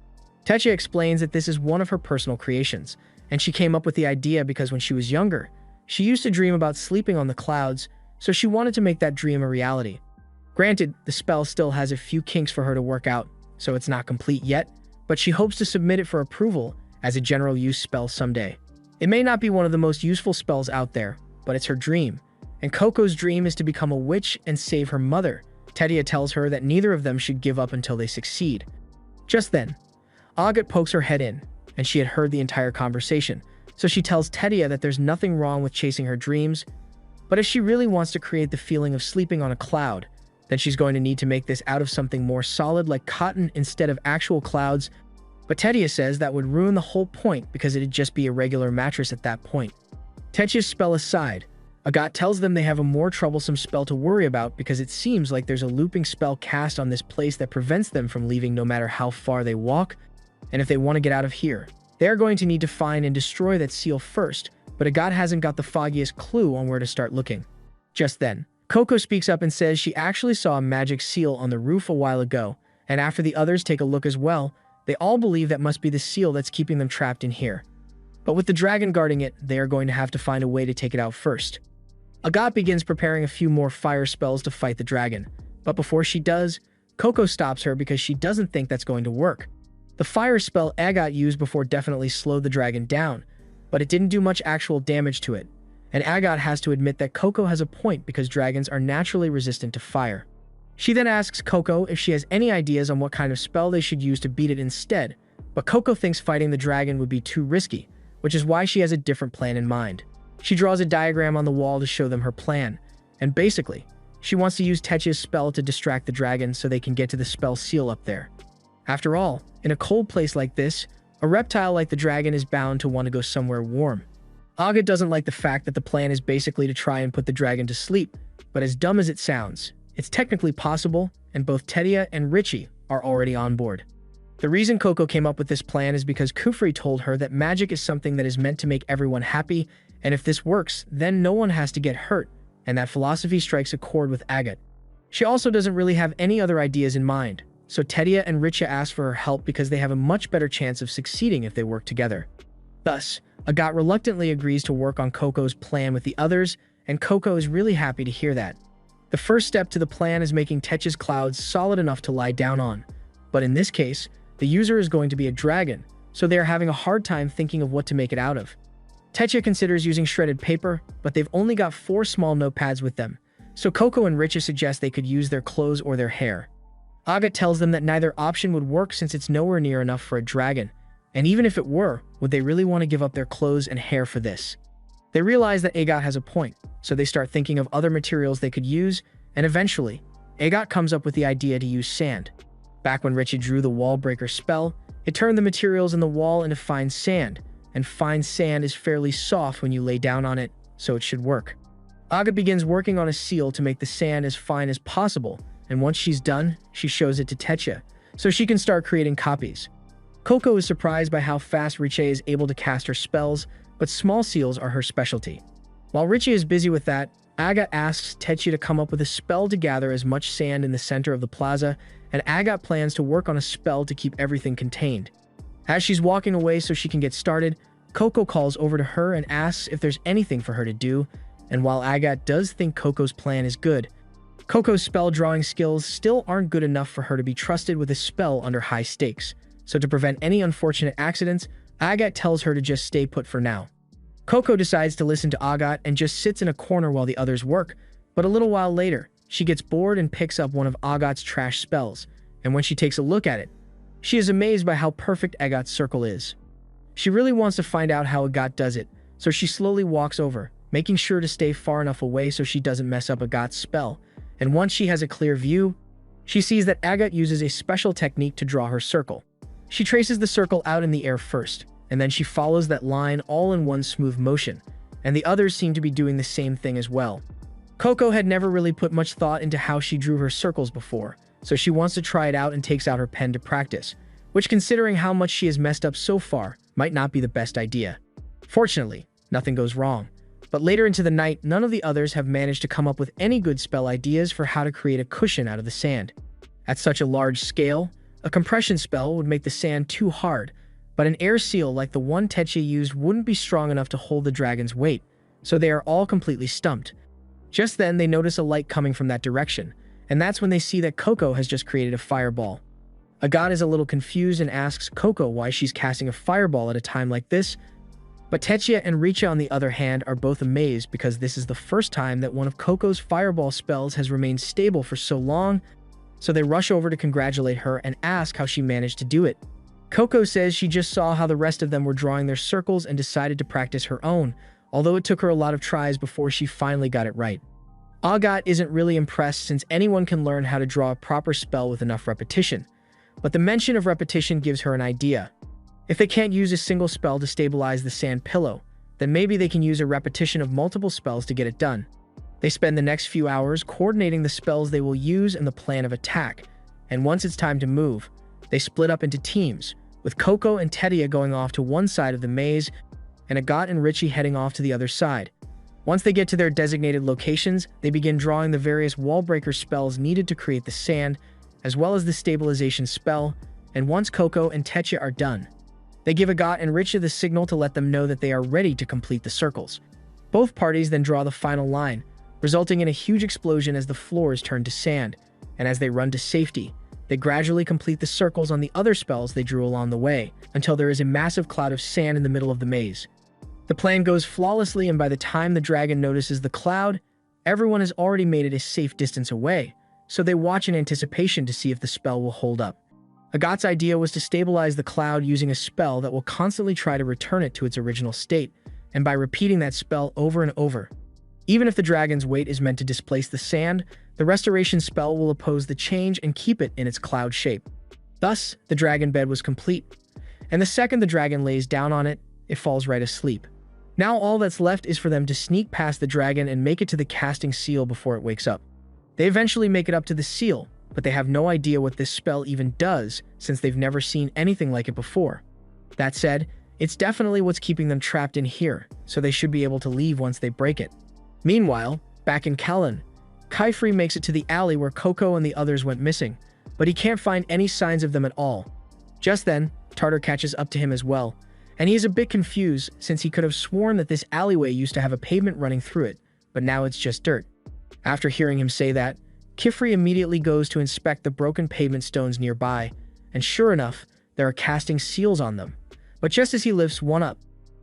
Tedia explains that this is one of her personal creations, and she came up with the idea because when she was younger, she used to dream about sleeping on the clouds, so she wanted to make that dream a reality. Granted, the spell still has a few kinks for her to work out, so it's not complete yet, but she hopes to submit it for approval as a general use spell someday. It may not be one of the most useful spells out there, but it's her dream, and Coco's dream is to become a witch and save her mother. Tedia tells her that neither of them should give up until they succeed. Just then, Agat pokes her head in, and she had heard the entire conversation, so she tells Tedia that there's nothing wrong with chasing her dreams, but if she really wants to create the feeling of sleeping on a cloud, then she's going to need to make this out of something more solid like cotton instead of actual clouds. But Tedia says that would ruin the whole point because it'd just be a regular mattress at that point. Tedia's spell aside, Agat tells them they have a more troublesome spell to worry about because it seems like there's a looping spell cast on this place that prevents them from leaving no matter how far they walk, and if they want to get out of here, they are going to need to find and destroy that seal first, but Agat hasn't got the foggiest clue on where to start looking. Just then, Coco speaks up and says she actually saw a magic seal on the roof a while ago, and after the others take a look as well, they all believe that must be the seal that's keeping them trapped in here. But with the dragon guarding it, they are going to have to find a way to take it out first. Agat begins preparing a few more fire spells to fight the dragon, but before she does, Coco stops her because she doesn't think that's going to work. The fire spell Agat used before definitely slowed the dragon down, but it didn't do much actual damage to it, and Agat has to admit that Coco has a point because dragons are naturally resistant to fire. She then asks Coco if she has any ideas on what kind of spell they should use to beat it instead, but Coco thinks fighting the dragon would be too risky, which is why she has a different plan in mind. She draws a diagram on the wall to show them her plan, and basically, she wants to use Tedia's spell to distract the dragon so they can get to the spell seal up there. After all, in a cold place like this, a reptile like the dragon is bound to want to go somewhere warm. Agat doesn't like the fact that the plan is basically to try and put the dragon to sleep, but as dumb as it sounds, it's technically possible, and both Tedia and Richie are already on board. The reason Coco came up with this plan is because Kufri told her that magic is something that is meant to make everyone happy, and if this works, then no one has to get hurt, and that philosophy strikes a chord with Agat. She also doesn't really have any other ideas in mind, so Tedia and Richie ask for her help because they have a much better chance of succeeding if they work together. Thus, Agat reluctantly agrees to work on Coco's plan with the others, and Coco is really happy to hear that. The first step to the plan is making Tedia's clouds solid enough to lie down on, but in this case, the user is going to be a dragon, so they are having a hard time thinking of what to make it out of. Tedia considers using shredded paper, but they've only got 4 small notepads with them, so Coco and Richie suggest they could use their clothes or their hair. Agat tells them that neither option would work since it's nowhere near enough for a dragon, and even if it were, would they really want to give up their clothes and hair for this? They realize that Agat has a point, so they start thinking of other materials they could use, and eventually, Agat comes up with the idea to use sand. Back when Richie drew the wall breaker spell, it turned the materials in the wall into fine sand, and fine sand is fairly soft when you lay down on it, so it should work. Agat begins working on a seal to make the sand as fine as possible, and once she's done, she shows it to Tedia, so she can start creating copies. Coco is surprised by how fast Richie is able to cast her spells, but small seals are her specialty. While Richie is busy with that, Agat asks Tedia to come up with a spell to gather as much sand in the center of the plaza, and Agat plans to work on a spell to keep everything contained. As she's walking away so she can get started, Coco calls over to her and asks if there's anything for her to do, and while Agat does think Coco's plan is good, Coco's spell drawing skills still aren't good enough for her to be trusted with a spell under high stakes, so to prevent any unfortunate accidents, Agat tells her to just stay put for now. Coco decides to listen to Agat and just sits in a corner while the others work, but a little while later, she gets bored and picks up one of Agat's trash spells, and when she takes a look at it, she is amazed by how perfect Agat's circle is. She really wants to find out how Agat does it, so she slowly walks over, making sure to stay far enough away so she doesn't mess up Agat's spell, and once she has a clear view, she sees that Agat uses a special technique to draw her circle. She traces the circle out in the air first, and then she follows that line all in one smooth motion, and the others seem to be doing the same thing as well. Coco had never really put much thought into how she drew her circles before, so she wants to try it out and takes out her pen to practice, which, considering how much she has messed up so far, might not be the best idea. Fortunately, nothing goes wrong, but later into the night, none of the others have managed to come up with any good spell ideas for how to create a cushion out of the sand. At such a large scale, a compression spell would make the sand too hard, but an air seal like the one Techia used wouldn't be strong enough to hold the dragon's weight, so they are all completely stumped. Just then, they notice a light coming from that direction, and that's when they see that Coco has just created a fireball. Agat is a little confused and asks Coco why she's casting a fireball at a time like this, but Techia and Richa, on the other hand, are both amazed because this is the first time that one of Coco's fireball spells has remained stable for so long, so they rush over to congratulate her and ask how she managed to do it. Coco says she just saw how the rest of them were drawing their circles and decided to practice her own, although it took her a lot of tries before she finally got it right. Agat isn't really impressed since anyone can learn how to draw a proper spell with enough repetition, but the mention of repetition gives her an idea. If they can't use a single spell to stabilize the sand pillow, then maybe they can use a repetition of multiple spells to get it done. They spend the next few hours coordinating the spells they will use and the plan of attack, and once it's time to move, they split up into teams, with Coco and Techia going off to one side of the maze, and Agat and Richie heading off to the other side. Once they get to their designated locations, they begin drawing the various wall breaker spells needed to create the sand, as well as the stabilization spell, and once Coco and Techia are done, they give Agat and Richa the signal to let them know that they are ready to complete the circles. Both parties then draw the final line, resulting in a huge explosion as the floors turn to sand, and as they run to safety, they gradually complete the circles on the other spells they drew along the way, until there is a massive cloud of sand in the middle of the maze. The plan goes flawlessly, and by the time the dragon notices the cloud, everyone has already made it a safe distance away, so they watch in anticipation to see if the spell will hold up. Agat's idea was to stabilize the cloud using a spell that will constantly try to return it to its original state, and by repeating that spell over and over. Even if the dragon's weight is meant to displace the sand, the restoration spell will oppose the change and keep it in its cloud shape. Thus, the dragon bed was complete, and the second the dragon lays down on it, it falls right asleep. Now all that's left is for them to sneak past the dragon and make it to the casting seal before it wakes up. They eventually make it up to the seal, but they have no idea what this spell even does since they've never seen anything like it before. That said, it's definitely what's keeping them trapped in here, so they should be able to leave once they break it. Meanwhile, back in Kallen, Kaifri makes it to the alley where Coco and the others went missing, but he can't find any signs of them at all. Just then, Tartar catches up to him as well, and he is a bit confused since he could have sworn that this alleyway used to have a pavement running through it, but now it's just dirt. After hearing him say that, Kifri immediately goes to inspect the broken pavement stones nearby, and sure enough, there are casting seals on them. But just as he lifts one up,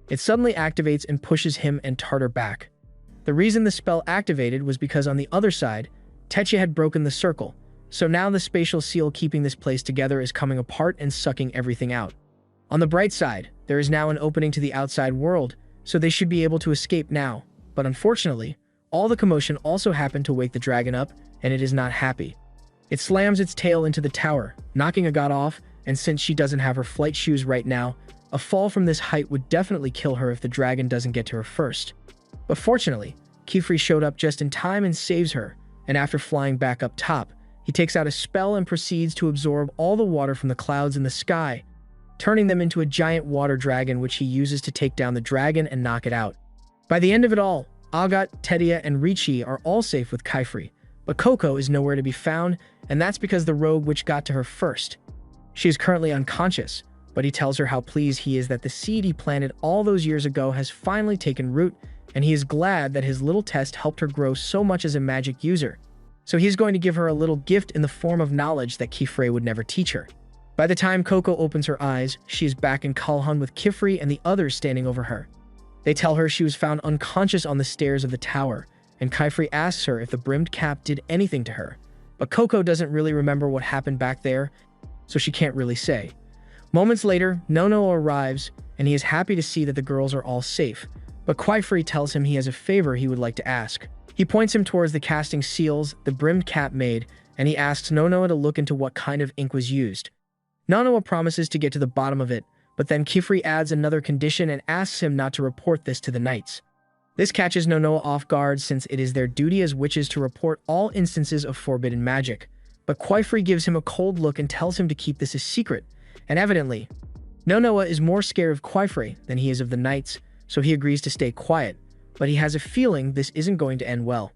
it suddenly activates and pushes him and Tartar back. The reason the spell activated was because on the other side, Techia had broken the circle, so now the spatial seal keeping this place together is coming apart and sucking everything out. On the bright side, there is now an opening to the outside world, so they should be able to escape now, but unfortunately, all the commotion also happened to wake the dragon up, and it is not happy. It slams its tail into the tower, knocking Agat off, and since she doesn't have her flight shoes right now, a fall from this height would definitely kill her if the dragon doesn't get to her first. But fortunately, Kifri showed up just in time and saves her, and after flying back up top, he takes out a spell and proceeds to absorb all the water from the clouds in the sky, turning them into a giant water dragon which he uses to take down the dragon and knock it out. By the end of it all, Agat, Techia, and Richie are all safe with Kaifri, but Coco is nowhere to be found, and that's because the rogue witch got to her first. She is currently unconscious, but he tells her how pleased he is that the seed he planted all those years ago has finally taken root, and he is glad that his little test helped her grow so much as a magic user. So he's going to give her a little gift in the form of knowledge that Kifri would never teach her. By the time Coco opens her eyes, she is back in Kalhan with Kifri and the others standing over her. They tell her she was found unconscious on the stairs of the tower, and Kaifri asks her if the brimmed cap did anything to her. But Coco doesn't really remember what happened back there, so she can't really say. Moments later, Nono arrives, and he is happy to see that the girls are all safe, but Kaifri tells him he has a favor he would like to ask. He points him towards the casting seals the brimmed cap made, and he asks Nonoa to look into what kind of ink was used. Nonoa promises to get to the bottom of it, but then Kifri adds another condition and asks him not to report this to the knights. This catches Nonoa off guard since it is their duty as witches to report all instances of forbidden magic. But Kaifri gives him a cold look and tells him to keep this a secret, and evidently, Nonoa is more scared of Kaifri than he is of the knights, so he agrees to stay quiet, but he has a feeling this isn't going to end well.